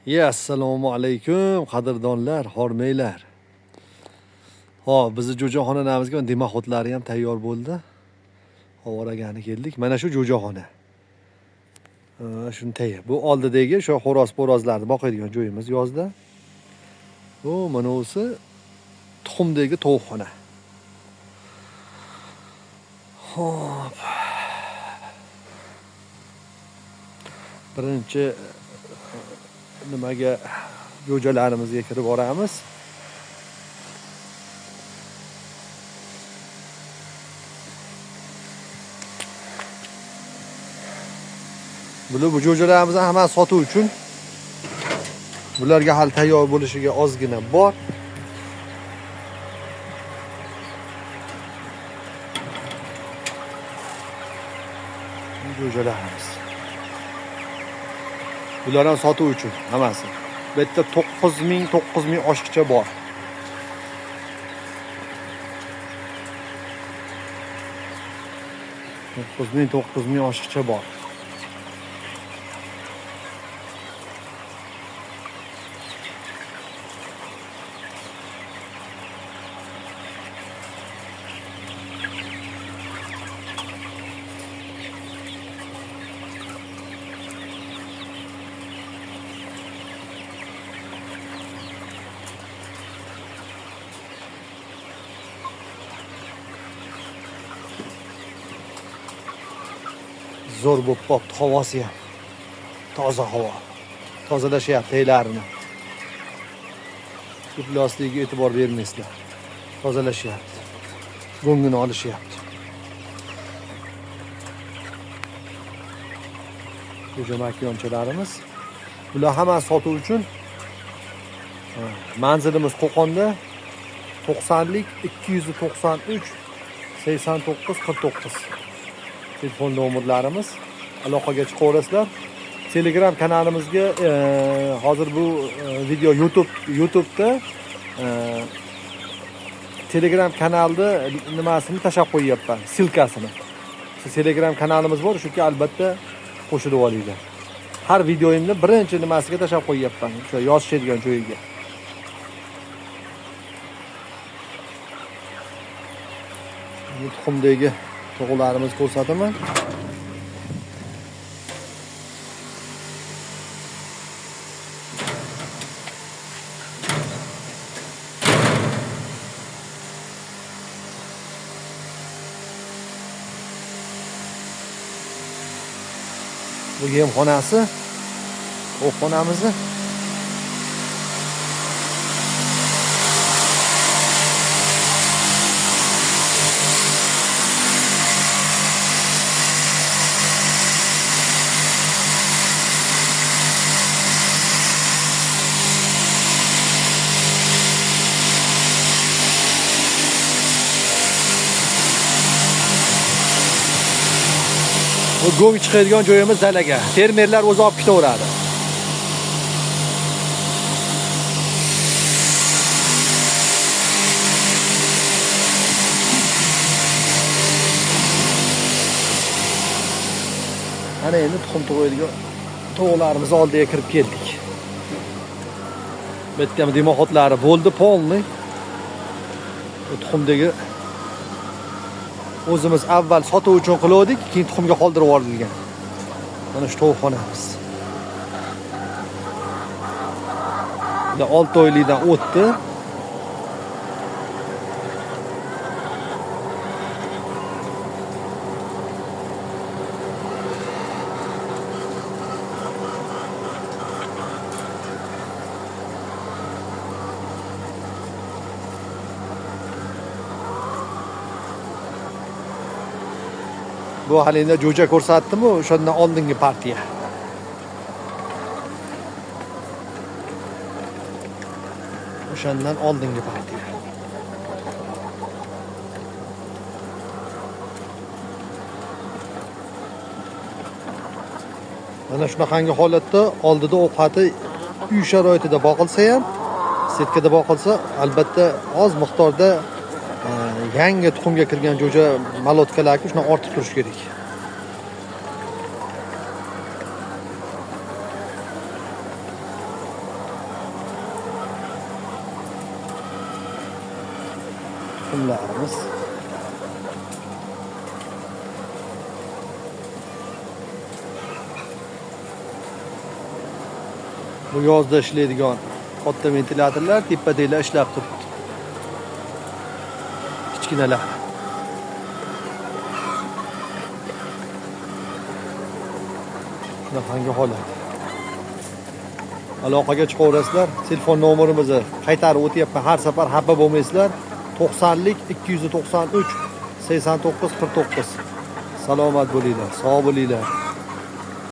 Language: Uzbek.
Assalomu alaykum qadrdonlar, hormaylar. Hop, bizni jo'jaxonamizga demaxotlari ham tayyor bo'ldi. Ovoragani keldik. Mana shu jo'jaxona. Shuni tayyor. Bu oldidagi shu xo'roz-po'rozlarni boqadigan joyimiz yozda. Bu mana o'si tuxumdagi tovuqxona. Hop. Birinchi nimaga jo'jalarimizga kirib boramiz. Bu jo'jalarimizni hamma sotuv uchun. Bularga hali tayyor bo'lishiga ozgina bor. Jo'jalarimiz. Bular ham sotuv uchun hammasi. Bu yerda 9000 oshiqcha bor. 9000 oshiqcha bor. Zo'r bo'lib qopti, havosi ham. Toza havo. Tozalashyapti eylarini. Plastikiga e'tibor bermaysizlar. Tozalashyapti. Go'ngini olishyapti. Jo'ja makyonchalarimiz. Bular hamma sotuv uchun. Manzilimiz Qo'qonda 90lik 293 89 49. Telefon nomerlarimiz, aloqaga chiqaverasizlar. Telegram kanalimizga hozir bu video YouTube'da Telegram kanalda nimasini tashab qo'yyapman, silkasini. Telegram kanalimiz bor, shuga albatta qo'shilib olinglar. Har videoyimni birinchi nimasiga tashab qo'yyapman, o'sha yozishadigan joyiga. Bu tuxumdagi to'g'larimiz ko'rsataman. Bu yemxonasi, to'qxonamizni. Bu go'ng chiqadigan joyimiz dalaga. Fermerlar o'zi olib ketaveradi. Ana endi tuxum tug'ilgan tovuqlarimiz oldiga kirib keldik. Bu yerda ham demaxotlari bo'ldi, polniy. Bu tuxumdagi o'zimiz avval sotuv uchun qildik, keyin tuxumga qoldirib yuborilgan. Mana shu tovuqxonamiz. Bular 6 oylikdan o'tdi. Bu halida jo'ja ko'rsatdim-ku, o'shandan oldingi partiya. O'shandan oldingi partiya. Mana shunaqangi holatda oldida ovqati uy sharoitida boqilsa ham, setkada boqilsa, albatta oz miqdorda yangi tuxumga kirgan jo'ja malotkalarga shuni ortib turish kerak. tuxumlarimiz. Bu yozda ishlaydigan katta ventilyatorlar tepa-tela ishlab turibdi. Kichkinalar. Shunaqangi holat. Aloqaga chiqaverasizlar. Telefon nomerimizni qaytarib o'tyapman. Har safar xafa bo'lmaysizlar. 90lik 293 89 49. Salomat bo'linglar, sog' bo'linglar.